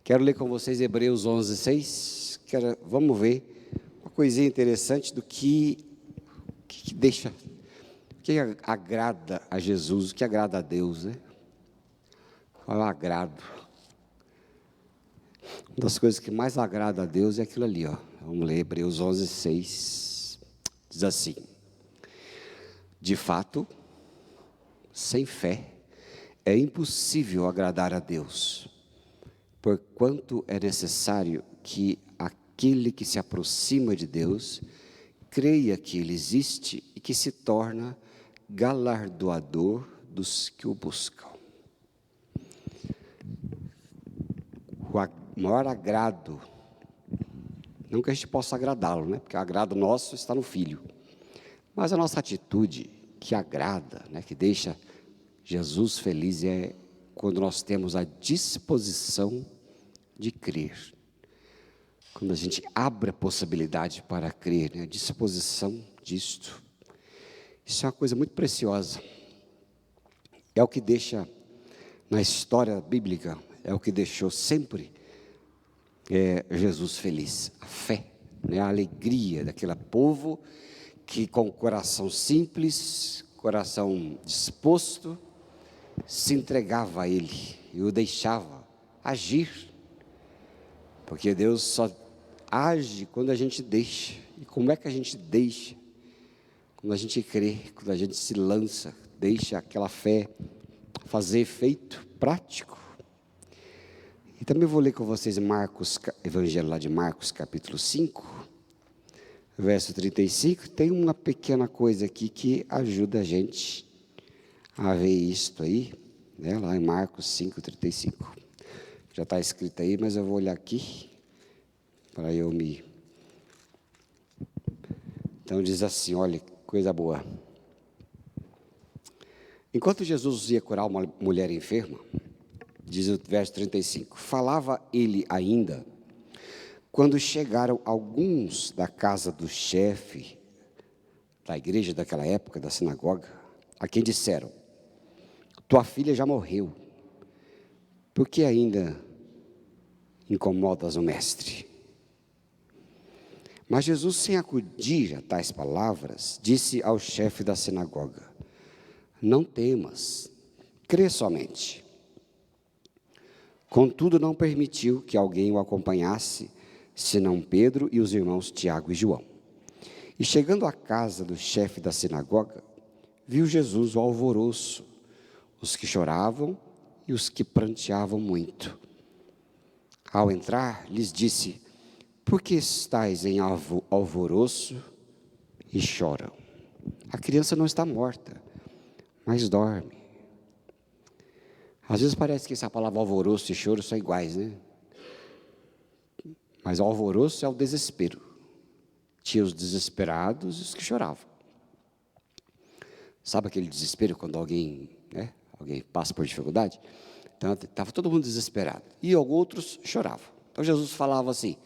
Quero ler com vocês Hebreus 11:6. Vamos ver uma coisinha interessante do que deixa, o que agrada a Jesus, o que agrada a Deus, né? Qual é o agrado? Uma das coisas que mais agrada a Deus é aquilo ali, ó. Vamos ler Hebreus 11:6. Diz assim: de fato, sem fé é impossível agradar a Deus, porquanto é necessário que aquele que se aproxima de Deus creia que Ele existe e que se torna galardoador dos que o buscam. O maior agrado, não que a gente possa agradá-lo, né? Porque o agrado nosso está no Filho, mas a nossa atitude que agrada, né? Que deixa Jesus feliz é quando nós temos a disposição de crer. Quando a gente abre a possibilidade para crer, né? A disposição disto. Isso é uma coisa muito preciosa. É o que deixa, na história bíblica, é o que deixou sempre Jesus feliz. A fé, né? A alegria daquele povo que com o coração simples, coração disposto, se entregava a Ele e o deixava agir. Porque Deus só age quando a gente deixa. E como é que a gente deixa? Quando a gente crê, quando a gente se lança, deixa aquela fé fazer efeito prático. E também vou ler com vocês Evangelho lá de Marcos, capítulo 5, verso 35. Tem uma pequena coisa aqui que ajuda a gente a ver isto aí, né? Lá em Marcos 5, 35. Já está escrito aí, mas eu vou olhar aqui, para eu me... Então diz assim, olha, coisa boa. Enquanto Jesus ia curar uma mulher enferma, diz o verso 35, falava ele ainda, quando chegaram alguns da casa do chefe da igreja daquela época, da sinagoga, a quem disseram, tua filha já morreu, por que ainda incomodas o mestre? Mas Jesus, sem acudir a tais palavras, disse ao chefe da sinagoga, não temas, crê somente. Contudo, não permitiu que alguém o acompanhasse, senão Pedro e os irmãos Tiago e João. E chegando à casa do chefe da sinagoga, viu Jesus o alvoroço, os que choravam e os que pranteavam muito. Ao entrar, lhes disse, por que estáis em alvoroço e choram? A criança não está morta, mas dorme. Às vezes parece que essa palavra alvoroço e choro são iguais, né? Mas o alvoroço é o desespero. Tinha os desesperados e os que choravam. Sabe aquele desespero quando alguém passa por dificuldade? Então, estava todo mundo desesperado. E outros choravam. Então, Jesus falava assim,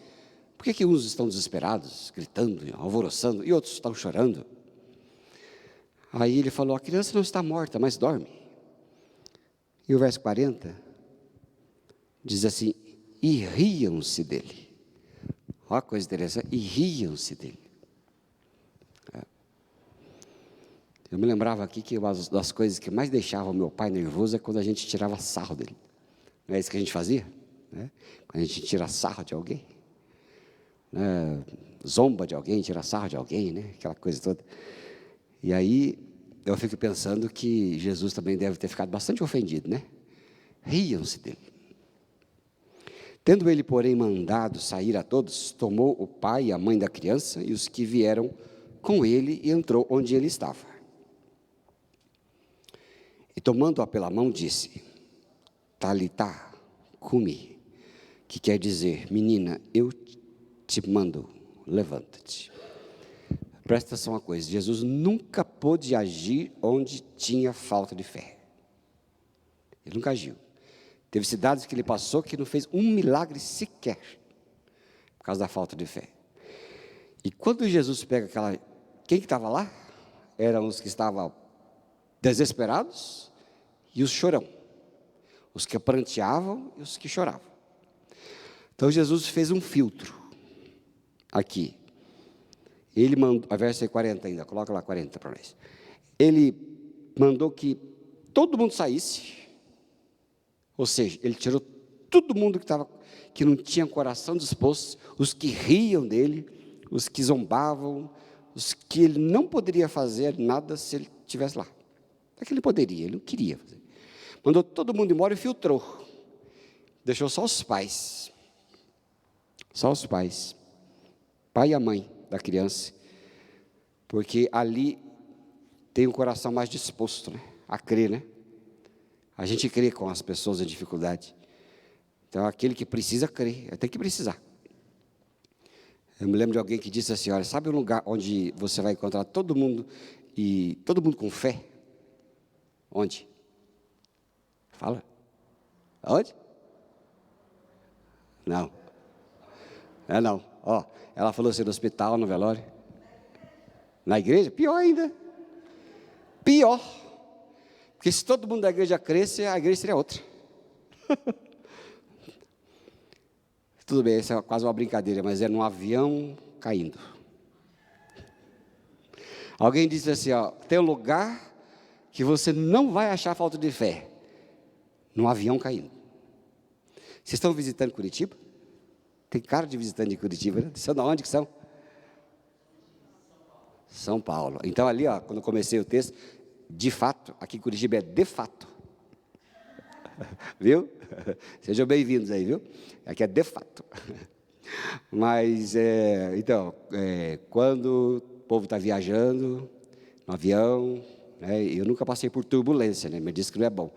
por que uns estão desesperados, gritando, alvoroçando, e outros estão chorando? Aí ele falou, a criança não está morta, mas dorme. E o verso 40 diz assim, e riam-se dele. Olha que coisa interessante, e riam-se dele. Eu me lembrava aqui que uma das coisas que mais deixava o meu pai nervoso é quando a gente tirava sarro dele. Não é isso que a gente fazia? Né? Quando a gente tira sarro de alguém, né? Zomba de alguém, tira sarro de alguém, né? Aquela coisa toda. E aí eu fico pensando que Jesus também deve ter ficado bastante ofendido, né? Riam-se dele. Tendo ele, porém, mandado sair a todos, tomou o pai e a mãe da criança e os que vieram com ele e entrou onde ele estava. E tomando-a pela mão, disse, Talitá, cumi, que quer dizer, menina, eu te mando, levanta-te. Presta atenção uma coisa, Jesus nunca pôde agir onde tinha falta de fé. Ele nunca agiu. Teve cidades que ele passou que não fez um milagre sequer, por causa da falta de fé. E quando Jesus pega quem que estava lá? Eram os que estavam desesperados e os chorão. Os que pranteavam e os que choravam. Então Jesus fez um filtro aqui. Ele mandou, a verso 40 ainda, coloca lá 40 para nós. Ele mandou que todo mundo saísse, ou seja, ele tirou todo mundo que não tinha coração disposto, os que riam dele, os que zombavam, os que ele não poderia fazer nada se ele estivesse lá. É que ele poderia, ele não queria fazer. Mandou todo mundo embora e filtrou. Deixou só os pais. Só os pais. Pai e a mãe da criança. Porque ali tem um coração mais disposto, né, a crer, né? A gente crê com as pessoas em dificuldade. Então, aquele que precisa crer, tem que precisar. Eu me lembro de alguém que disse assim, olha, sabe um lugar onde você vai encontrar todo mundo, e todo mundo com fé? Onde? Fala. Onde? Não. Não. Ó, ela falou assim, no hospital, no velório. Na igreja? Pior ainda. Pior. Porque se todo mundo da igreja cresce, a igreja seria outra. Tudo bem, isso é quase uma brincadeira, mas é num avião caindo. Alguém disse assim, ó, tem um lugar que você não vai achar falta de fé. Num avião caindo. Vocês estão visitando Curitiba? Tem cara de visitante de Curitiba, né? São de onde que são? São Paulo. Então ali, ó, quando eu comecei o texto, de fato, aqui em Curitiba é de fato. Viu? Sejam bem-vindos aí, viu? Aqui é de fato. Mas, então, quando o povo está viajando no avião, né, eu nunca passei por turbulência, né, me disse que não é bom.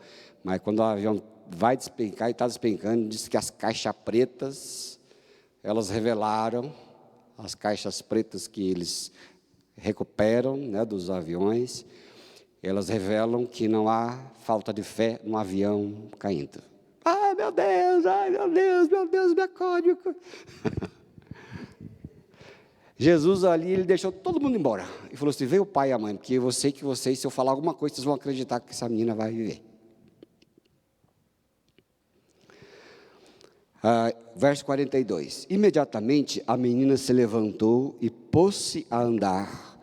Mas quando o avião vai despencar e está despencando, diz que as caixas pretas, elas revelaram, as caixas pretas que eles recuperam, né, dos aviões, elas revelam que não há falta de fé no avião caindo. Ai, meu Deus, me acode. Jesus ali, ele deixou todo mundo embora. E falou assim, veio o pai e a mãe, porque eu sei que vocês, se eu falar alguma coisa, vocês vão acreditar que essa menina vai viver. Verso 42. Imediatamente a menina se levantou e pôs-se a andar,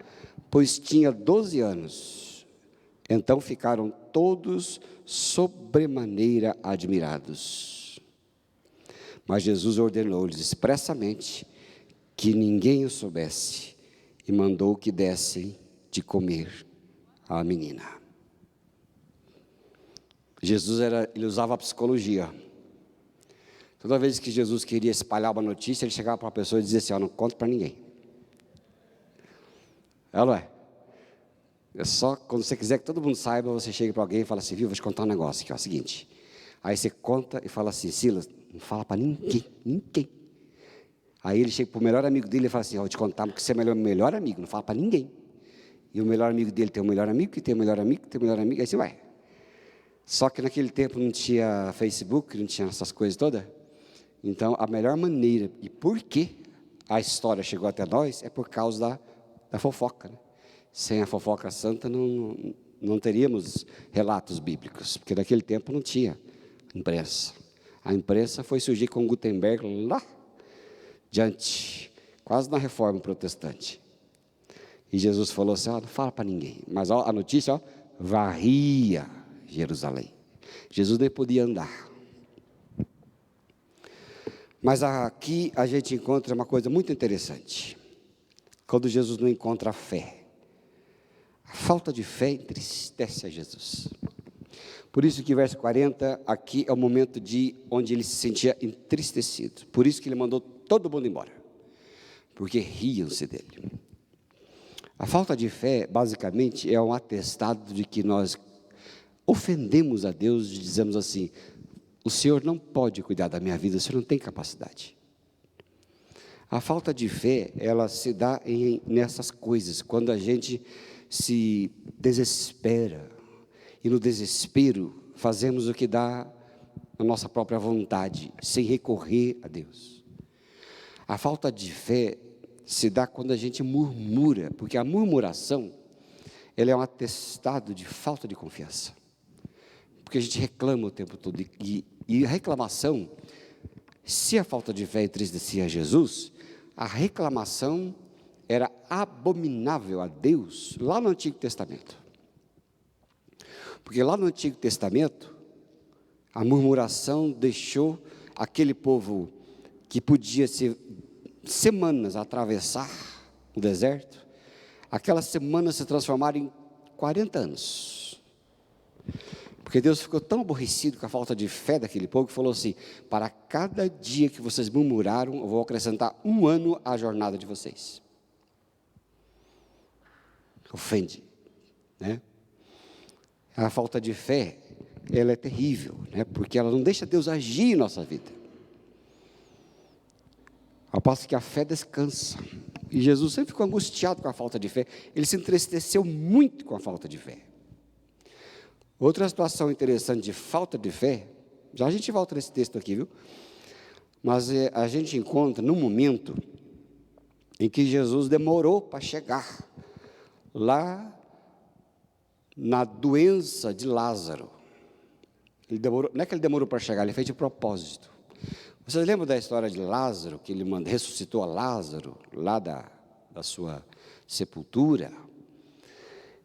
pois tinha 12 anos. Então ficaram todos sobremaneira admirados. Mas Jesus ordenou-lhes expressamente que ninguém o soubesse e mandou que dessem de comer à menina. Jesus ele usava a psicologia. Toda vez que Jesus queria espalhar uma notícia, ele chegava para a pessoa e dizia assim, não conta para ninguém. É ou não é? É só quando você quiser que todo mundo saiba, você chega para alguém e fala assim, viu, vou te contar um negócio aqui, ó, é o seguinte. Aí você conta e fala assim, Silas, não fala para ninguém. Aí ele chega para o melhor amigo dele e fala assim, vou te contar porque você é meu melhor amigo, não fala para ninguém. E o melhor amigo dele tem o melhor amigo, que tem o melhor amigo, que tem o melhor amigo, aí você vai. Só que naquele tempo não tinha Facebook, não tinha essas coisas todas. Então, a melhor maneira, e por que a história chegou até nós, é por causa da fofoca, né? Sem a fofoca santa, não teríamos relatos bíblicos, porque naquele tempo não tinha imprensa. A imprensa foi surgir com Gutenberg lá diante, quase na Reforma Protestante. E Jesus falou assim, não fala para ninguém. Mas ó, a notícia, varria Jerusalém. Jesus nem podia andar. Mas aqui a gente encontra uma coisa muito interessante. Quando Jesus não encontra a fé. A falta de fé entristece a Jesus. Por isso que verso 40, aqui é o momento onde ele se sentia entristecido. Por isso que ele mandou todo mundo embora. Porque riam-se dele. A falta de fé, basicamente, é um atestado de que nós ofendemos a Deus e dizemos assim, o Senhor não pode cuidar da minha vida, o Senhor não tem capacidade. A falta de fé, ela se dá nessas coisas, quando a gente se desespera, e no desespero fazemos o que dá a nossa própria vontade, sem recorrer a Deus. A falta de fé se dá quando a gente murmura, porque a murmuração, ela é um atestado de falta de confiança. Porque a gente reclama o tempo todo, e a reclamação Se a falta de fé entristecia Jesus, a reclamação era abominável a Deus lá no Antigo Testamento. Porque lá no Antigo Testamento, a murmuração deixou aquele povo que podia ser semanas atravessar o deserto, aquelas semanas se transformaram em 40 anos. Porque Deus ficou tão aborrecido com a falta de fé daquele povo, que falou assim: para cada dia que vocês murmuraram, eu vou acrescentar 1 ano à jornada de vocês. Ofende, né? A falta de fé, ela é terrível, né? Porque ela não deixa Deus agir em nossa vida. Ao passo que a fé descansa. E Jesus sempre ficou angustiado com a falta de fé. Ele se entristeceu muito com a falta de fé. Outra situação interessante de falta de fé, já a gente volta nesse texto aqui, viu? Mas a gente encontra num momento em que Jesus demorou para chegar lá na doença de Lázaro. Ele demorou, não é que ele demorou para chegar, ele fez de propósito. Vocês lembram da história de Lázaro, que ele ressuscitou a Lázaro, lá da sua sepultura?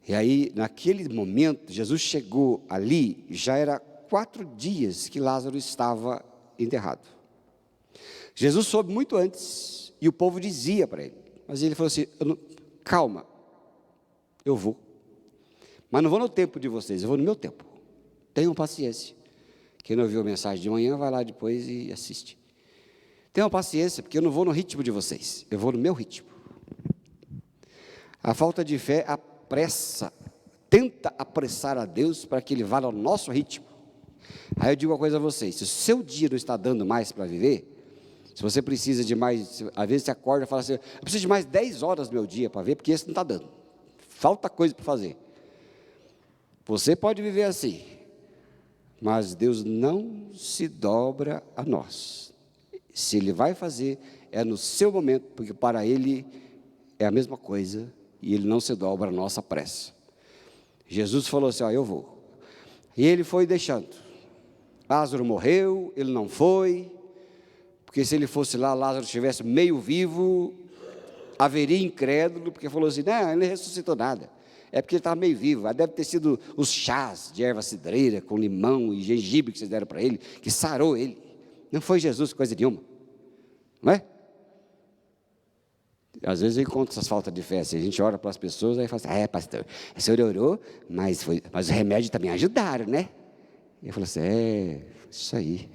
E aí, naquele momento, Jesus chegou ali, já era 4 dias que Lázaro estava enterrado. Jesus soube muito antes, e o povo dizia para ele, mas ele falou assim: calma, eu vou, mas não vou no tempo de vocês, eu vou no meu tempo. Tenham paciência. Quem não ouviu a mensagem de manhã, vai lá depois e assiste. Tenham paciência, porque eu não vou no ritmo de vocês, eu vou no meu ritmo. A falta de fé tenta apressar a Deus para que Ele vá no nosso ritmo. Aí eu digo uma coisa a vocês: se o seu dia não está dando mais para viver, se você precisa de mais, às vezes você acorda e fala assim: eu preciso de mais 10 horas do meu dia para ver, porque esse não está dando, falta coisa para fazer. Você pode viver assim, mas Deus não se dobra a nós. Se Ele vai fazer, é no seu momento, porque para Ele é a mesma coisa, e Ele não se dobra a nossa pressa. Jesus falou assim: eu vou. E Ele foi deixando. Lázaro morreu, ele não foi, porque se ele fosse lá, Lázaro estivesse meio vivo, haveria incrédulo, porque falou assim: não, ele não ressuscitou nada. É porque ele estava meio vivo. Deve ter sido os chás de erva cidreira com limão e gengibre que vocês deram para ele, que sarou ele. Não foi Jesus coisa nenhuma, não é? Às vezes eu encontro essas faltas de fé, assim, a gente ora para as pessoas, aí fala assim: pastor, o senhor orou, mas os remédios também ajudaram, né? E eu falo assim: isso aí.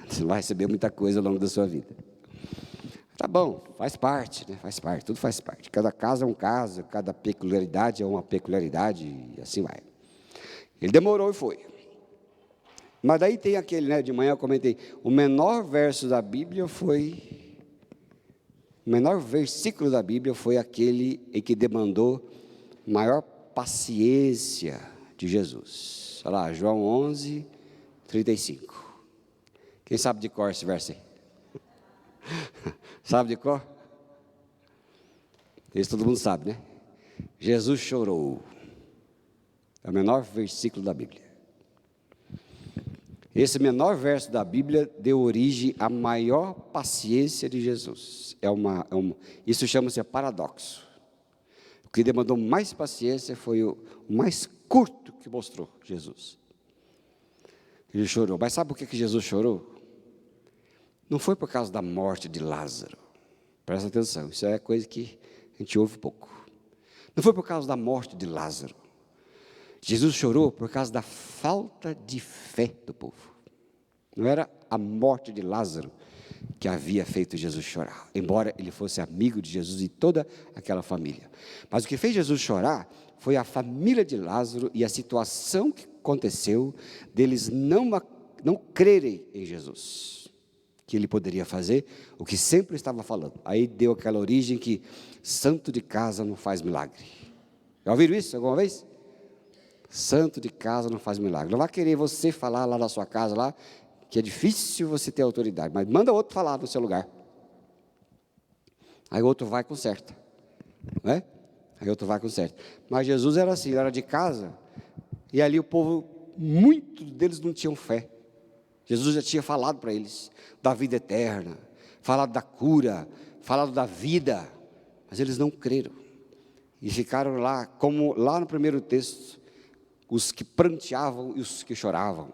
Você não vai receber muita coisa ao longo da sua vida. Tá bom, faz parte, né? Faz parte, tudo faz parte. Cada caso é um caso, cada peculiaridade é uma peculiaridade, e assim vai. Ele demorou e foi. Mas daí tem aquele, né? De manhã eu comentei, o menor versículo da Bíblia foi aquele em que demandou maior paciência de Jesus. Olha lá, João 11, 35. Quem sabe de cor esse verso aí? Sabe de cor? Isso todo mundo sabe, né? Jesus chorou. É o menor versículo da Bíblia. Esse menor verso da Bíblia deu origem à maior paciência de Jesus. Isso chama-se paradoxo. O que demandou mais paciência foi o mais curto que mostrou Jesus. Ele chorou. Mas sabe por que Jesus chorou? Não foi por causa da morte de Lázaro. Presta atenção, isso é coisa que a gente ouve pouco. Não foi por causa da morte de Lázaro. Jesus chorou por causa da falta de fé do povo. Não era a morte de Lázaro que havia feito Jesus chorar, embora ele fosse amigo de Jesus e toda aquela família. Mas o que fez Jesus chorar foi a família de Lázaro e a situação que aconteceu deles não crerem em Jesus, que ele poderia fazer o que sempre estava falando. Aí deu aquela origem que santo de casa não faz milagre. Já ouviram isso alguma vez? Santo de casa não faz milagre. Não vai querer você falar lá na sua casa, lá, que é difícil você ter autoridade, mas manda outro falar no seu lugar. Aí o outro vai com certa, não é? Aí o outro vai com certa. Mas Jesus era assim, ele era de casa, e ali o povo, muitos deles não tinham fé. Jesus já tinha falado para eles da vida eterna, falado da cura, falado da vida, mas eles não creram. E ficaram lá, como lá no primeiro texto, os que pranteavam e os que choravam.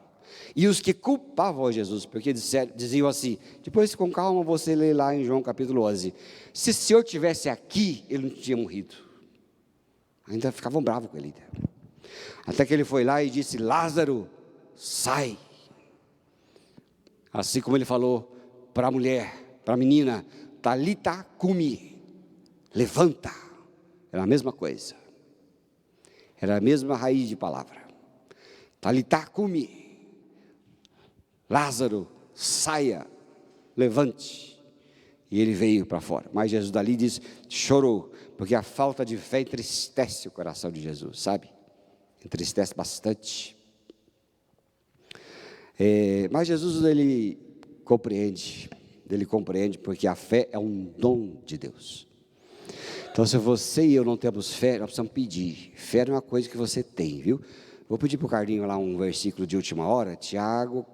E os que culpavam a Jesus, porque diziam assim, depois com calma você lê lá em João capítulo 11, se o Senhor estivesse aqui, ele não tinha morrido. Ainda ficavam bravos com ele. Até que ele foi lá e disse, Lázaro, sai. Assim como ele falou para a mulher, para a menina, Talita cumi, levanta. Era a mesma coisa. Era a mesma raiz de palavra. Talita cumi, Lázaro, saia, levante. E ele veio para fora. Mas Jesus dali diz, chorou, porque a falta de fé entristece o coração de Jesus, sabe? Entristece bastante. Mas Jesus, ele compreende porque a fé é um dom de Deus. Então, se você e eu não temos fé, nós precisamos pedir. Fé não é uma coisa que você tem, viu? Vou pedir para o Carlinho lá um versículo de última hora, Tiago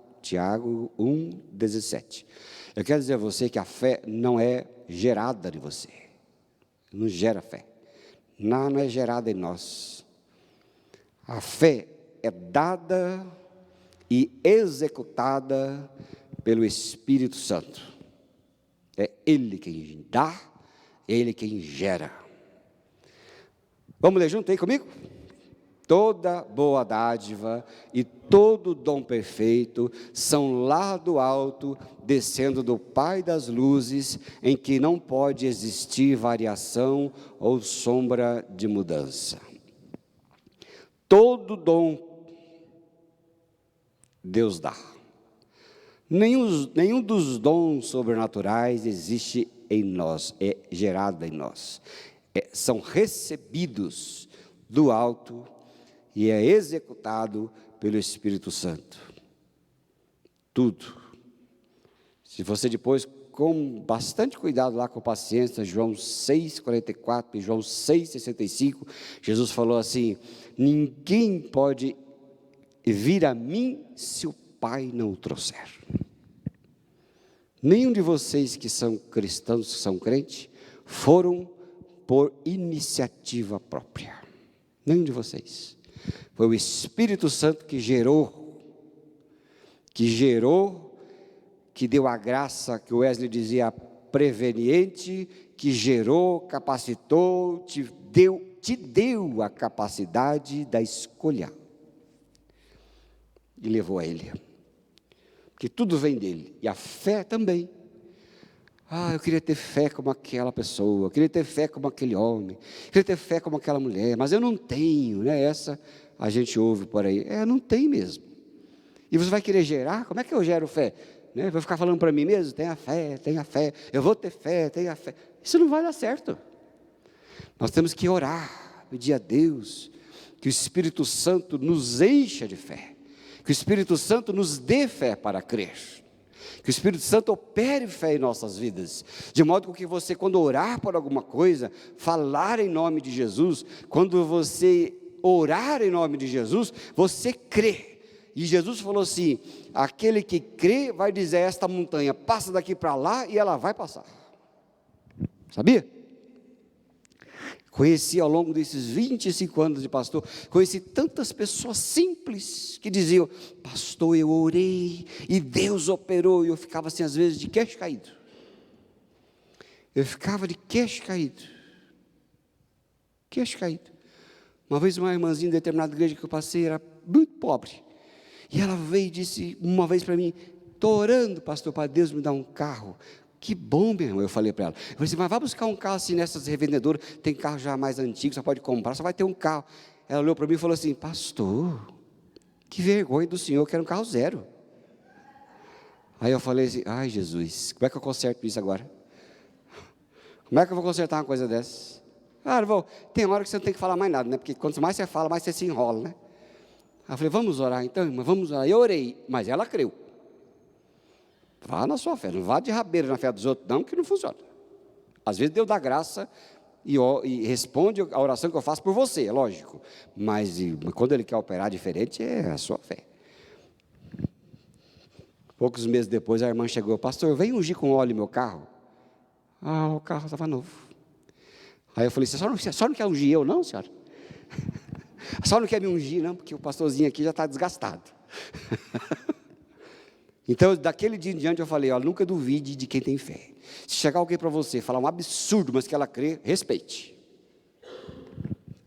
1:17. Eu quero dizer a você que a fé não é gerada em você, não gera fé, não é gerada em nós. A fé é dada e executada pelo Espírito Santo. É Ele quem dá, é Ele quem gera. Vamos ler junto aí comigo? Toda boa dádiva e todo dom perfeito são lá do alto, descendo do Pai das luzes, em que não pode existir variação ou sombra de mudança. Todo dom Deus dá. Nenhum dos dons sobrenaturais existe em nós, é gerado em nós. São recebidos do alto e é executado pelo Espírito Santo. Tudo. Se você depois, com bastante cuidado lá, com paciência, João 6,44 e João 6,65, Jesus falou assim, ninguém pode vir a mim se o Pai não o trouxer. Nenhum de vocês que são cristãos, que são crentes, foram por iniciativa própria. Nenhum de vocês. Foi o Espírito Santo que gerou, que deu a graça, que o Wesley dizia, preveniente, que gerou, capacitou, te deu a capacidade da escolha. E levou a ele. Porque tudo vem dele. E a fé também. Eu queria ter fé como aquela pessoa, eu queria ter fé como aquele homem, eu queria ter fé como aquela mulher, mas eu não tenho, né? Essa a gente ouve por aí, não tem mesmo. E você vai querer gerar? Como é que eu gero fé? Né? Vou ficar falando para mim mesmo, tenha fé, eu vou ter fé, tenha fé. Isso não vai dar certo. Nós temos que orar, pedir a Deus, que o Espírito Santo nos encha de fé, que o Espírito Santo nos dê fé para crer. Que o Espírito Santo opere fé em nossas vidas, de modo que você, quando orar por alguma coisa, falar em nome de Jesus, quando você orar em nome de Jesus, você crê. E Jesus falou assim, aquele que crê vai dizer a esta montanha, passa daqui para lá e ela vai passar. Sabia? Conheci ao longo desses 25 anos de pastor, conheci tantas pessoas simples que diziam, pastor, eu orei e Deus operou, e eu ficava assim às vezes de queixo caído. Queixo caído. Uma vez uma irmãzinha de determinada igreja que eu passei era muito pobre, e ela veio e disse uma vez para mim, estou orando, pastor, para Deus me dar um carro. Que bom, meu irmão, eu falei para ela. Eu falei assim, mas vai buscar um carro assim nessas revendedoras, tem carro já mais antigo, só pode comprar, só vai ter um carro. Ela olhou para mim e falou assim, pastor, que vergonha do senhor, eu quero um carro zero. Aí eu falei assim, ai Jesus, como é que eu conserto isso agora? Como é que eu vou consertar uma coisa dessa? Tem hora que você não tem que falar mais nada, né? Porque quanto mais você fala, mais você se enrola, né? Aí eu falei, vamos orar então, irmã, vamos orar. Eu orei, mas ela creu. Vá na sua fé, não vá de rabeira na fé dos outros, não, que não funciona. Às vezes Deus dá graça e responde a oração que eu faço por você, é lógico. Mas quando Ele quer operar diferente, é a sua fé. Poucos meses depois, a irmã chegou: pastor, vem ungir com óleo meu carro. O carro estava novo. Aí eu falei: você só não quer ungir eu, não, senhora? Só não quer me ungir, não, porque o pastorzinho aqui já está desgastado. Então, daquele dia em diante, eu falei: nunca duvide de quem tem fé. Se chegar alguém para você falar um absurdo, mas que ela crê, respeite.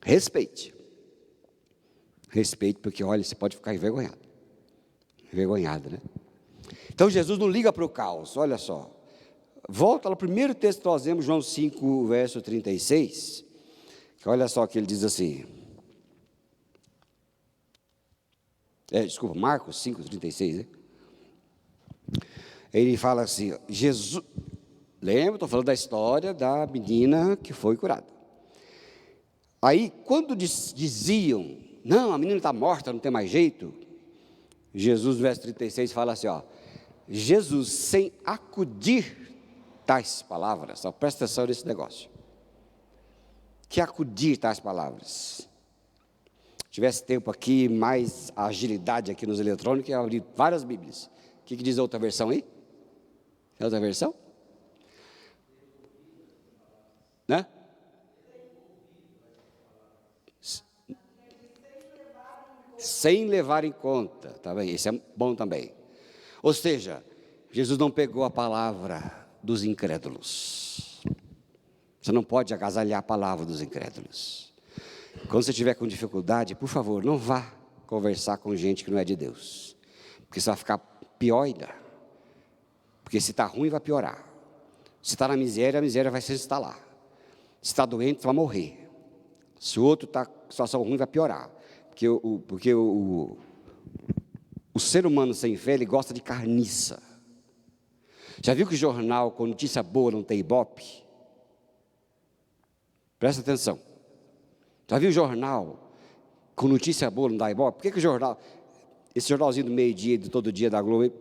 Respeite. Respeite, porque, olha, você pode ficar envergonhado. Envergonhado, né? Então, Jesus não liga para o caos, olha só. Volta ao primeiro texto que nós vemos, João 5, verso 36. Que olha só que ele diz assim. Marcos 5, 36, né? Ele fala assim, Jesus, lembra, estou falando da história da menina que foi curada. Aí, quando diziam, não, a menina está morta, não tem mais jeito, Jesus, no verso 36, fala assim, Jesus, sem acudir tais palavras, presta atenção nesse negócio, que acudir tais palavras, se tivesse tempo aqui, mais agilidade aqui nos eletrônicos, eu abri várias bíblias. O que diz a outra versão aí? É outra versão? Né? Sem levar em conta, tá bem? Isso é bom também. Ou seja, Jesus não pegou a palavra dos incrédulos. Você não pode agasalhar a palavra dos incrédulos. Quando você estiver com dificuldade, por favor, não vá conversar com gente que não é de Deus, porque você vai ficar pior ainda. Porque se está ruim, vai piorar. Se está na miséria, a miséria vai se instalar. Se está doente, vai morrer. Se o outro está em situação ruim, vai piorar. Porque o ser humano sem fé, ele gosta de carniça. Já viu que o jornal, com notícia boa, não tem ibope? Presta atenção. Já viu o jornal, com notícia boa, não dá ibope? Por que o jornal, esse jornalzinho do meio-dia, de todo dia da Globo,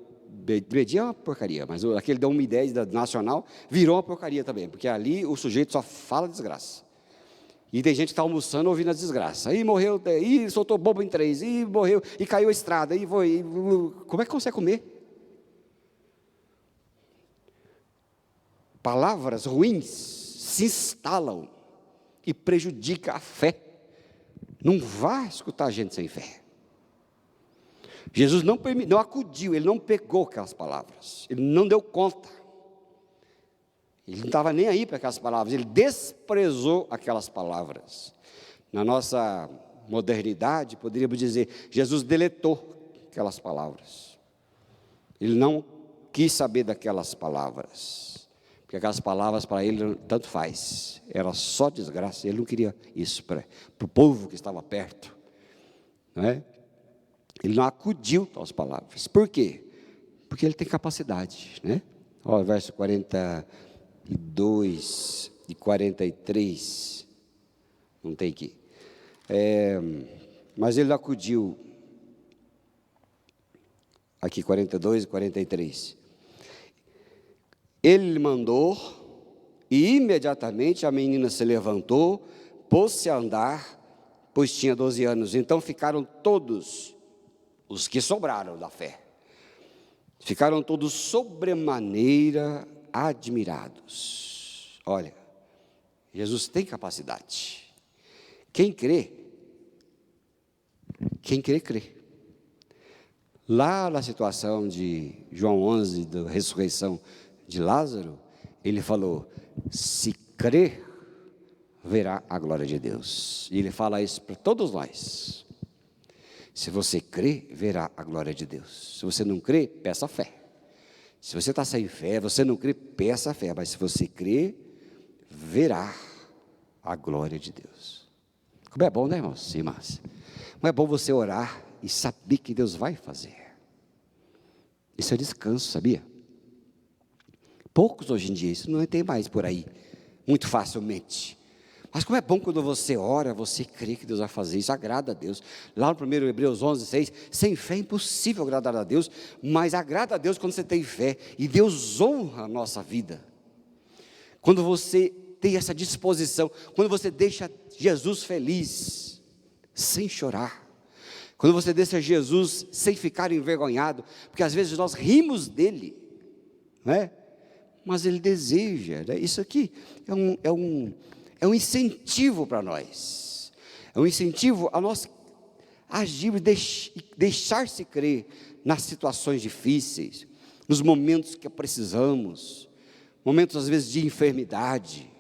meio-dia é uma porcaria, mas aquele da 1h10 da Nacional, virou uma porcaria também, porque ali o sujeito só fala desgraça. E tem gente que está almoçando ouvindo as desgraças. Aí morreu, e soltou bomba em 3, e morreu, e caiu a estrada, e foi. Como é que consegue comer? Palavras ruins se instalam e prejudicam a fé. Não vá escutar gente sem fé. Jesus não acudiu, ele não pegou aquelas palavras, ele não deu conta. Ele não estava nem aí para aquelas palavras, ele desprezou aquelas palavras. Na nossa modernidade, poderíamos dizer, Jesus deletou aquelas palavras. Ele não quis saber daquelas palavras, porque aquelas palavras para ele tanto faz, era só desgraça, ele não queria isso para o povo que estava perto, não é? Ele não acudiu às palavras. Por quê? Porque ele tem capacidade, né? Olha, verso 42 e 43, não tem aqui. Mas ele acudiu, aqui 42 e 43. Ele mandou, e imediatamente a menina se levantou, pôs-se a andar, pois tinha 12 anos. Então ficaram todos os que sobraram da fé, ficaram todos sobremaneira admirados. Olha, Jesus tem capacidade. Quem crê, crê. Lá na situação de João 11, da ressurreição de Lázaro, ele falou, se crer, verá a glória de Deus. E ele fala isso para todos nós. Se você crê, verá a glória de Deus. Se você não crê, peça fé. Se você está sem fé, você não crê, peça fé. Mas se você crê, verá a glória de Deus. Como é bom, né, irmãos e irmãs? Como é bom você orar e saber que Deus vai fazer. Isso é descanso, sabia? Poucos hoje em dia, isso não tem mais por aí, muito facilmente. Mas como é bom quando você ora, você crê que Deus vai fazer, isso agrada a Deus. Lá no 1 Hebreus 11, 6, sem fé é impossível agradar a Deus, mas agrada a Deus quando você tem fé, e Deus honra a nossa vida. Quando você tem essa disposição, quando você deixa Jesus feliz, sem chorar. Quando você deixa Jesus sem ficar envergonhado, porque às vezes nós rimos dele, não é? Mas ele deseja, né? Isso aqui é um incentivo para nós, é um incentivo a nós agir e deixar-se crer nas situações difíceis, nos momentos que precisamos, momentos às vezes de enfermidade,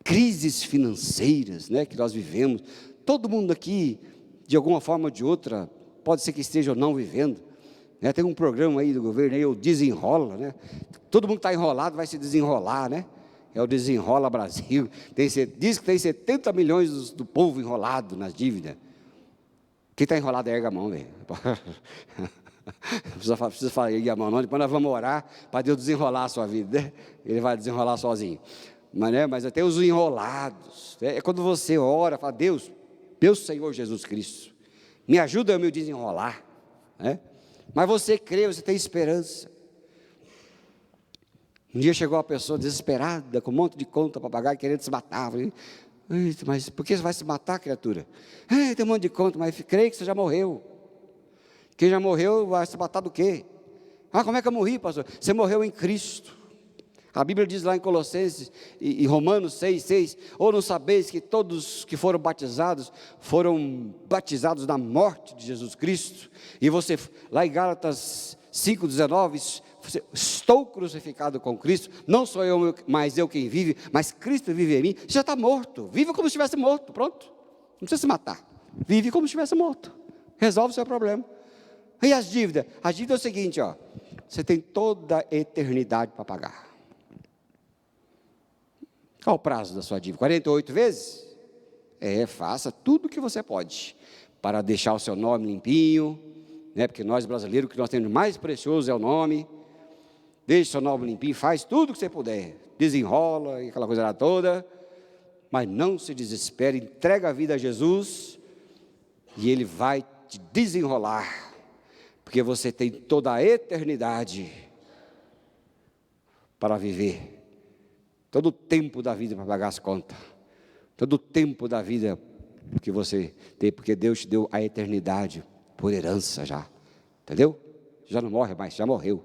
crises financeiras, né, que nós vivemos. Todo mundo aqui, de alguma forma ou de outra, pode ser que esteja ou não vivendo, né? Tem um programa aí do governo, aí, o Desenrola, né? Todo mundo que está enrolado vai se desenrolar, né? É o Desenrola Brasil. Diz que tem 70 milhões do povo enrolado nas dívidas. Quem está enrolado é erga a mão, velho. Precisa falar erga a mão, não. Depois nós vamos orar para Deus desenrolar a sua vida, né? Ele vai desenrolar sozinho. Mas até os enrolados. É quando você ora, fala: Deus, meu Senhor Jesus Cristo, me ajuda a me desenrolar, né? Mas você crê, você tem esperança. Um dia chegou uma pessoa desesperada, com um monte de conta para pagar, querendo se matar. Eu falei: mas por que você vai se matar, criatura? Tem um monte de conta, mas creio que você já morreu. Quem já morreu vai se matar do quê? Como é que eu morri, pastor? Você morreu em Cristo. A Bíblia diz lá em Colossenses e Romanos 6,6: ou não sabeis que todos que foram batizados na morte de Jesus Cristo? E você, lá em Gálatas 5,19: estou crucificado com Cristo, não sou eu mais eu quem vive, mas Cristo vive em mim. Você já está morto, vive como se estivesse morto, pronto, não precisa se matar, vive como se estivesse morto, resolve o seu problema. E as dívidas? A dívida é o seguinte, ó: você tem toda a eternidade para pagar. Qual o prazo da sua dívida? 48 vezes? Faça tudo o que você pode para deixar o seu nome limpinho, né? Porque nós brasileiros, o que nós temos mais precioso é o nome. Deixe o seu nome limpinho, faz tudo o que você puder, desenrola e aquela coisa lá toda, mas não se desespere, entrega a vida a Jesus e Ele vai te desenrolar, porque você tem toda a eternidade para viver. Todo o tempo da vida para pagar as contas. Todo o tempo da vida que você tem, porque Deus te deu a eternidade por herança já. Entendeu? Já não morre mais, já morreu.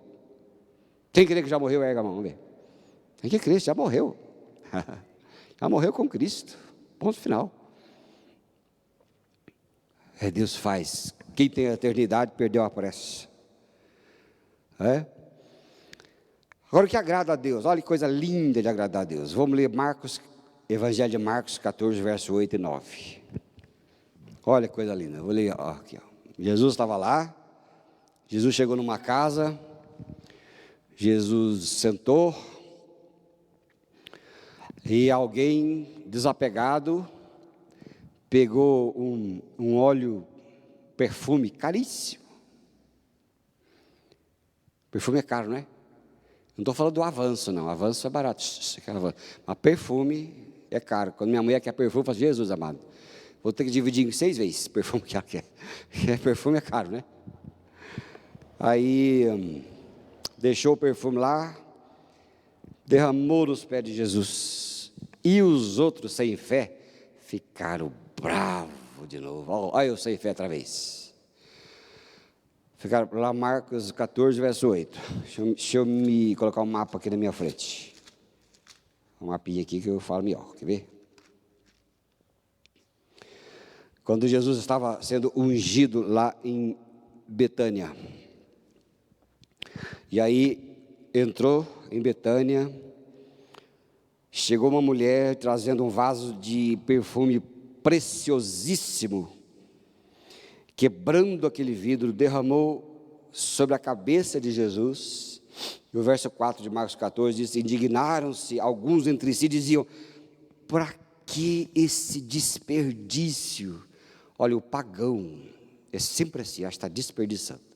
Quem crê que já morreu, erga a mão, velho. Quem que crê, já morreu. Já morreu com Cristo. Ponto final. Deus faz. Quem tem a eternidade perdeu a pressa. Agora, o que agrada a Deus? Olha que coisa linda de agradar a Deus. Vamos ler Evangelho de Marcos 14, verso 8 e 9. Olha que coisa linda. Vou ler aqui, ó. Jesus estava lá. Jesus chegou numa casa. Jesus sentou. E alguém desapegado pegou um óleo, perfume caríssimo. Perfume é caro, não é? Não estou falando do Avanço, não. Avanço é barato. Mas perfume é caro. Quando minha mulher quer perfume, eu falo: Jesus amado, vou ter que dividir em 6 vezes o perfume que ela quer. Perfume é caro, né? Aí deixou o perfume lá, derramou nos pés de Jesus. E os outros sem fé ficaram bravos de novo. Olha eu sem fé outra vez. Ficaram lá, Marcos 14, verso 8. Deixa eu me colocar um mapa aqui na minha frente. Um mapinha aqui que eu falo melhor. Quer ver? Quando Jesus estava sendo ungido lá em Betânia. E aí entrou em Betânia. Chegou uma mulher trazendo um vaso de perfume preciosíssimo. Quebrando aquele vidro, derramou sobre a cabeça de Jesus. E o verso 4 de Marcos 14 diz: indignaram-se alguns entre si, diziam: para que esse desperdício? Olha, o pagão é sempre assim, acho que está desperdiçando.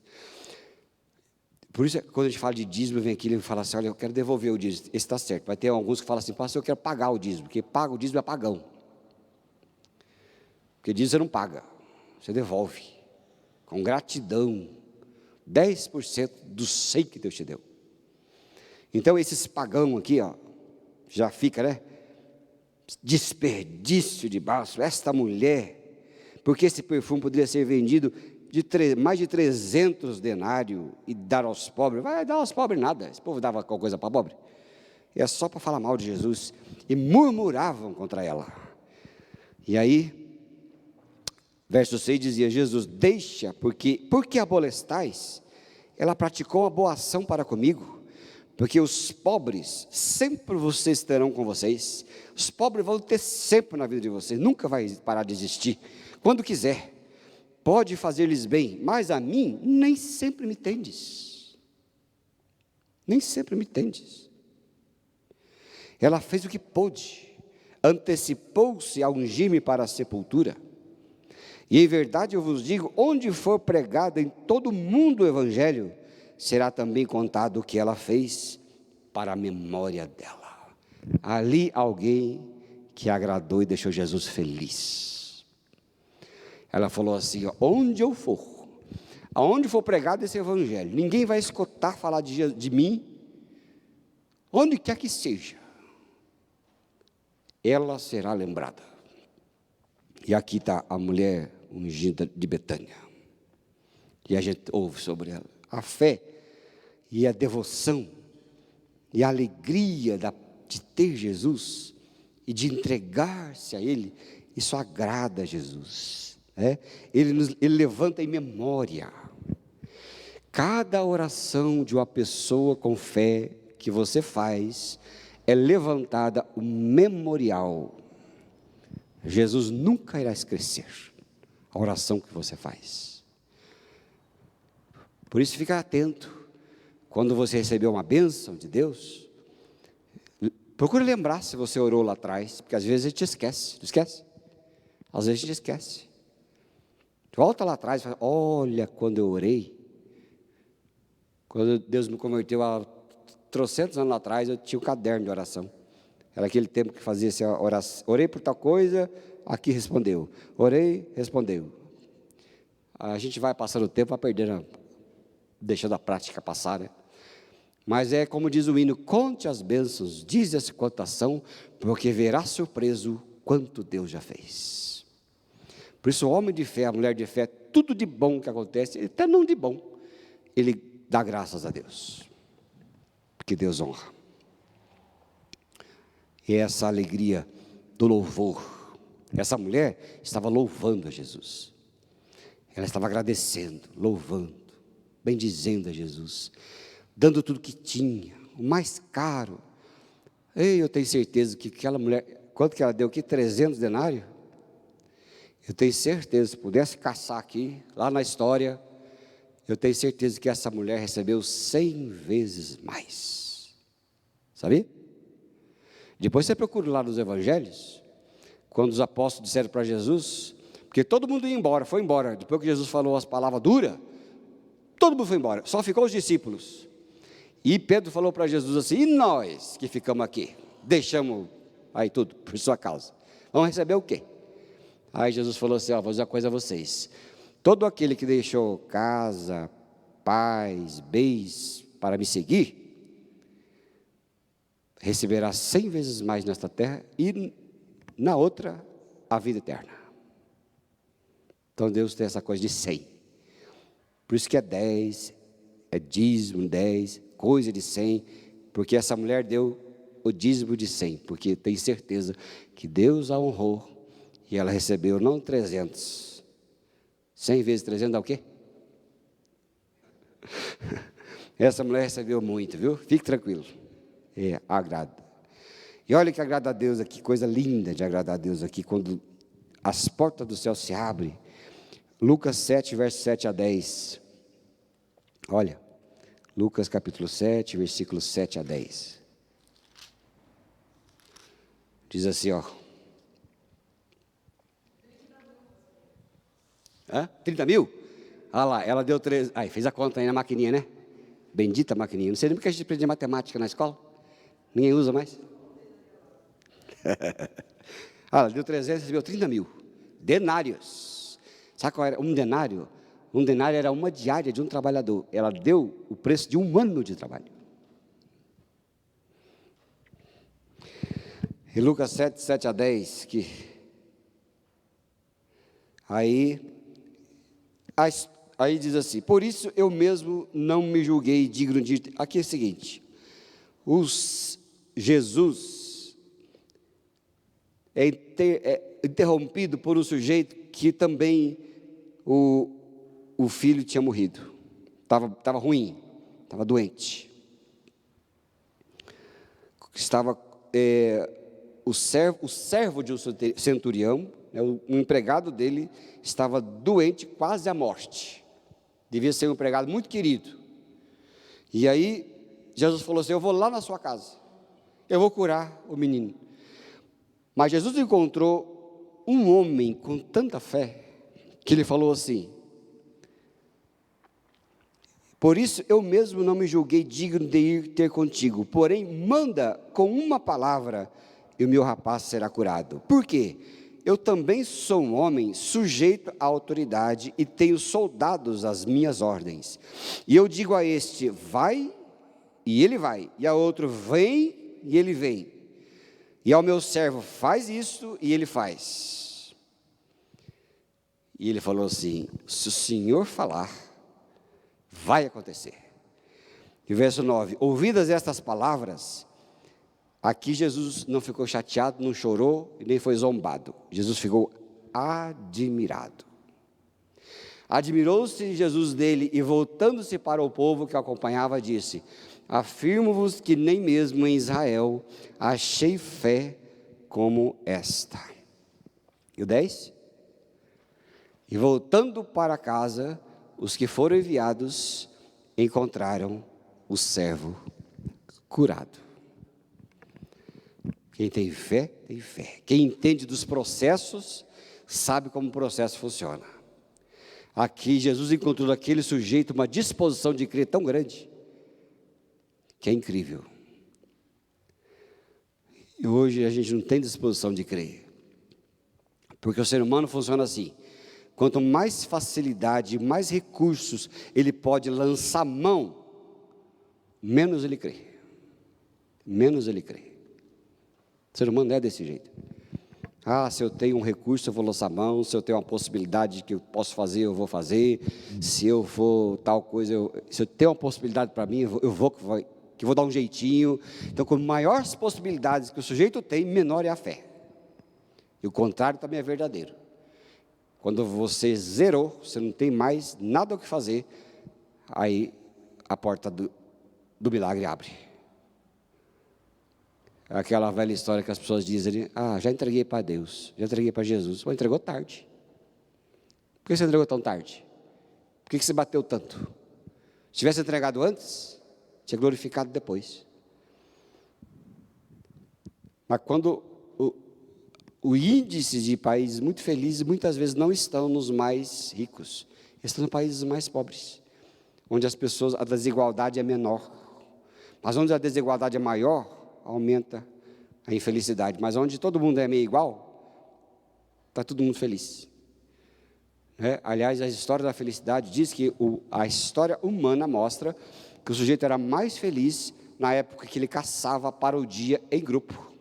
Por isso, quando a gente fala de dízimo, vem aqui e fala assim: olha, eu quero devolver o dízimo. Esse está certo. Vai ter alguns que falam assim: pastor, eu quero pagar o dízimo, porque paga o dízimo é pagão. Porque dízimo você não paga, você devolve, com gratidão, 10% do 100 que Deus te deu. Então, esses pagão aqui, ó, já fica, né? Desperdício de baixo, esta mulher, porque esse perfume poderia ser vendido mais de 300 denários e dar aos pobres. Vai dar aos pobres nada, esse povo dava qualquer coisa para pobre. É só para falar mal de Jesus. E murmuravam contra ela. E aí, verso 6 dizia: Jesus, deixa, porque a molestais? Ela praticou uma boa ação para comigo, porque os pobres sempre vocês terão com vocês. Os pobres vão ter sempre na vida de vocês, nunca vai parar de existir. Quando quiser, pode fazer-lhes bem, mas a mim nem sempre me tendes. Nem sempre me tendes. Ela fez o que pôde, antecipou-se a ungir-me para a sepultura. E em verdade eu vos digo, onde for pregado em todo o mundo o evangelho, será também contado o que ela fez para a memória dela. Ali alguém que agradou e deixou Jesus feliz. Ela falou assim: onde eu for, aonde for pregado esse evangelho, ninguém vai escutar falar de mim, onde quer que seja, ela será lembrada. E aqui está a mulher ungida de Betânia, e a gente ouve sobre ela. A fé e a devoção e a alegria de ter Jesus e de entregar-se a Ele, isso agrada a Jesus. Ele levanta em memória. Cada oração de uma pessoa com fé que você faz, é levantada o memorial. Jesus nunca irá esquecer a oração que você faz. Por isso, fica atento. Quando você recebeu uma bênção de Deus, procure lembrar se você orou lá atrás, porque às vezes a gente esquece, não esquece? Às vezes a gente esquece. Volta lá atrás e fala: olha, quando eu orei, quando Deus me converteu há 300 anos atrás, eu tinha um caderno de oração. Era aquele tempo que fazia assim, oração, orei por tal coisa, aqui respondeu. Orei, respondeu. A gente vai passando o tempo, vai perdendo, deixando a prática passar, né? Mas é como diz o hino: conte as bênçãos, diz essa contação, porque verá surpreso quanto Deus já fez. Por isso o homem de fé, a mulher de fé, tudo de bom que acontece, até não de bom, ele dá graças a Deus, porque Deus honra. E essa alegria do louvor, essa mulher estava louvando a Jesus, ela estava agradecendo, louvando, bendizendo a Jesus, dando tudo que tinha, o mais caro. Eu tenho certeza que aquela mulher, quanto que ela deu aqui? 300 denários? Eu tenho certeza, se pudesse caçar aqui, lá na história, eu tenho certeza que essa mulher recebeu 100 vezes mais. Sabia? Depois você procura lá nos evangelhos, quando os apóstolos disseram para Jesus, porque todo mundo ia embora, foi embora, depois que Jesus falou as palavras duras, todo mundo foi embora, só ficou os discípulos. E Pedro falou para Jesus assim: e nós que ficamos aqui, deixamos aí tudo por sua causa, vamos receber o quê? Aí Jesus falou assim: vou dizer uma coisa a vocês, todo aquele que deixou casa, pais, bens, para me seguir, receberá 100 vezes mais nesta terra, e na outra, a vida eterna. Então Deus tem essa coisa de 100, por isso que é 10, é dízimo 10, coisa de 100, porque essa mulher deu o dízimo de 100, porque tem certeza que Deus a honrou, e ela recebeu não 300, 100 vezes 300 dá o quê? Essa mulher recebeu muito, viu? Fique tranquilo, agrada. E olha que agrada a Deus aqui, coisa linda de agradar a Deus aqui, quando as portas do céu se abrem. Lucas 7, verso 7 a 10, olha, Lucas capítulo 7, versículos 7 a 10, diz assim, 30 mil? Olha lá, ela deu 13, fez a conta aí na maquininha, né? Bendita maquininha, não sei nem porque a gente aprende matemática na escola, ninguém usa mais. Ela deu 300, recebeu 30 mil, denários. Sabe qual era um denário? Um denário era uma diária de um trabalhador, ela deu o preço de um ano de trabalho. E Lucas 7, 7 a 10, Aí diz assim: por isso eu mesmo não me julguei digno de... Aqui é o seguinte: Jesus é interrompido por um sujeito que também o filho tinha morrido, estava ruim, estava doente. Estava o servo de um centurião, o empregado dele, estava doente, quase à morte. Devia ser um empregado muito querido. E aí Jesus falou assim: eu vou lá na sua casa, eu vou curar o menino. Mas Jesus encontrou um homem com tanta fé, que ele falou assim: por isso eu mesmo não me julguei digno de ir ter contigo, porém manda com uma palavra e o meu rapaz será curado. Por quê? Eu também sou um homem sujeito à autoridade e tenho soldados às minhas ordens. E eu digo a este: vai, e ele vai. E a outro: vem, e ele vem. E ao meu servo: faz isso, e ele faz. E ele falou assim: se o Senhor falar, vai acontecer. E verso 9: ouvidas estas palavras, aqui Jesus não ficou chateado, não chorou e nem foi zombado. Jesus ficou admirado. Admirou-se Jesus dele e, voltando-se para o povo que o acompanhava, disse: afirmo-vos que nem mesmo em Israel achei fé como esta. E o 10? E voltando para casa, os que foram enviados encontraram o servo curado. Quem tem fé, tem fé. Quem entende dos processos, sabe como o processo funciona. Aqui Jesus encontrou naquele sujeito uma disposição de crer tão grande, que é incrível. E hoje a gente não tem disposição de crer, porque o ser humano funciona assim: quanto mais facilidade, mais recursos ele pode lançar mão, menos ele crê. Menos ele crê. O ser humano é desse jeito. Se eu tenho um recurso, eu vou lançar mão. Se eu tenho uma possibilidade que eu posso fazer, eu vou fazer. Se eu for tal coisa, se eu tenho uma possibilidade para mim, eu vou dar um jeitinho. Então, com maiores possibilidades que o sujeito tem, menor é a fé. E o contrário também é verdadeiro. Quando você zerou, você não tem mais nada o que fazer, aí a porta do milagre abre. Aquela velha história que as pessoas dizem: já entreguei para Deus, já entreguei para Jesus. Mas entregou tarde. Por que você entregou tão tarde? Por que você bateu tanto? Se tivesse entregado antes, tinha glorificado depois. Mas quando o índice de países muito felizes, muitas vezes não estão nos mais ricos, estão nos países mais pobres, onde a desigualdade é menor. Mas onde a desigualdade é maior, aumenta a infelicidade. Mas onde todo mundo é meio igual, está todo mundo feliz. Aliás, a história da felicidade diz que a história humana mostra que o sujeito era mais feliz na época que ele caçava para o dia em grupo.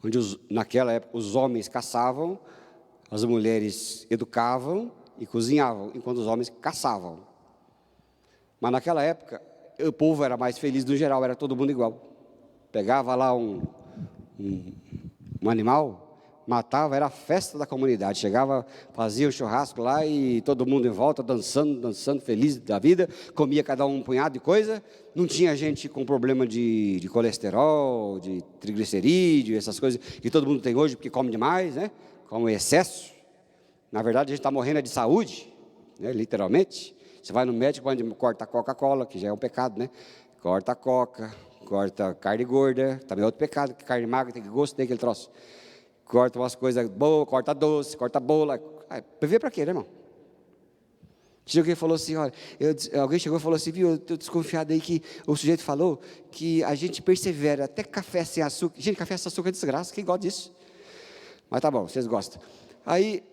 Onde naquela época os homens caçavam, as mulheres educavam e cozinhavam, enquanto os homens caçavam. Mas naquela época o povo era mais feliz no geral, era todo mundo igual. Pegava lá um animal, matava, era a festa da comunidade. Chegava, fazia um churrasco lá e todo mundo em volta, dançando, feliz da vida. Comia cada um punhado de coisa. Não tinha gente com problema de colesterol, de triglicerídeo, essas coisas que todo mundo tem hoje, porque come demais, come excesso. Na verdade, a gente está morrendo de saúde, literalmente. Você vai no médico, corta a Coca-Cola, que já é um pecado, Corta a Coca, corta carne gorda, também é outro pecado, que carne magra tem gosto, tem aquele troço. Corta umas coisas boas, corta doce, corta bola. Viver para quê, irmão? Alguém falou assim, alguém chegou e falou assim: viu, eu estou desconfiado aí que o sujeito falou que a gente persevera, até café sem açúcar. Gente, café sem açúcar é desgraça, quem gosta disso? Mas tá bom, vocês gostam. Aí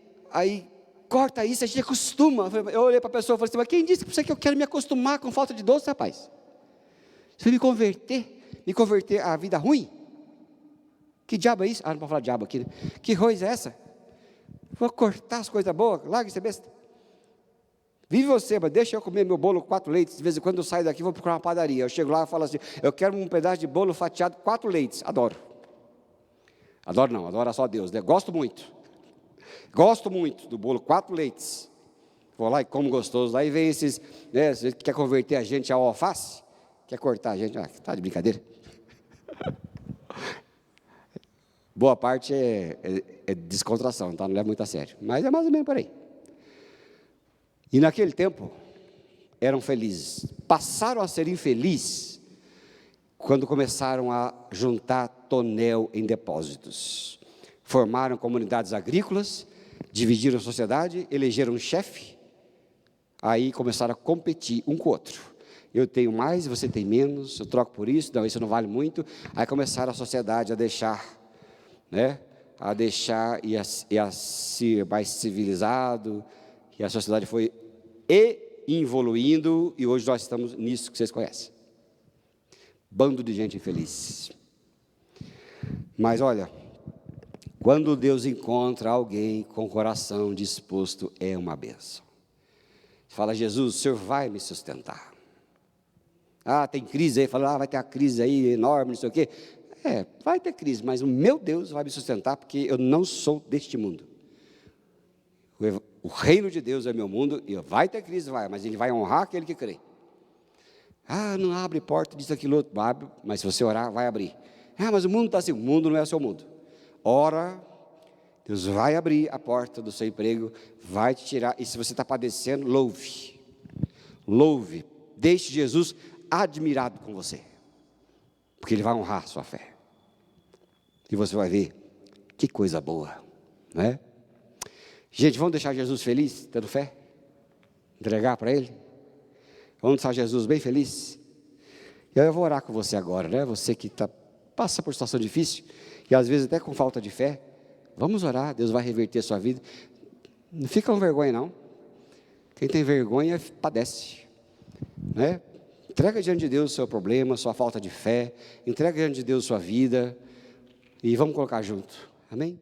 corta isso, a gente acostuma. Eu olhei para a pessoa e falei assim: mas quem disse para você que eu quero me acostumar com falta de doce, rapaz? Você vai me converter à vida ruim? Que diabo é isso? Não pode falar diabo aqui, Que coisa é essa? Vou cortar as coisas boas, larga esse besta. Vive você, mas deixa eu comer meu bolo 4 leites. De vez em quando eu saio daqui e vou procurar uma padaria. Eu chego lá e falo assim, eu quero um pedaço de bolo fatiado, 4 leites. Adoro. Adoro não, adoro só Deus, né? Gosto muito do bolo 4 leites. Vou lá e como gostoso. Aí vem esses, né, você quer converter a gente ao alface? Quer cortar a gente? Tá de brincadeira. Boa parte é descontração, tá? Não leva muito a sério. Mas é mais ou menos por aí. E naquele tempo, eram felizes. Passaram a ser infelizes quando começaram a juntar tonel em depósitos. Formaram comunidades agrícolas, dividiram a sociedade, elegeram um chefe, aí começaram a competir um com o outro. Eu tenho mais, você tem menos, eu troco por isso, não, isso não vale muito. Aí começaram a sociedade a deixar, né? A deixar e a ser mais civilizado, e a sociedade foi evoluindo, e hoje nós estamos nisso que vocês conhecem. Bando de gente infeliz. Mas olha, quando Deus encontra alguém com o coração disposto, é uma bênção. Fala, Jesus, o Senhor vai me sustentar. Tem crise aí, fala, vai ter uma crise aí enorme, não sei o quê. Vai ter crise, mas o meu Deus vai me sustentar, porque eu não sou deste mundo. O reino de Deus é meu mundo, e vai ter crise, mas Ele vai honrar aquele que crê. Não abre porta, disso, aquilo, outro. Abre, mas se você orar, vai abrir. Mas o mundo está assim, o mundo não é o seu mundo. Ora, Deus vai abrir a porta do seu emprego, vai te tirar, e se você está padecendo, louve. Louve, deixe Jesus admirado com você, porque Ele vai honrar a sua fé. E você vai ver, que coisa boa, né? Gente, vamos deixar Jesus feliz, tendo fé? Entregar para Ele? Vamos deixar Jesus bem feliz? E aí eu vou orar com você agora, né? Você que passa por situação difícil, e às vezes até com falta de fé, vamos orar, Deus vai reverter a sua vida. Não fica com vergonha não, quem tem vergonha padece, né? Entrega diante de Deus o seu problema, sua falta de fé, entrega diante de Deus a sua vida, e vamos colocar junto, amém?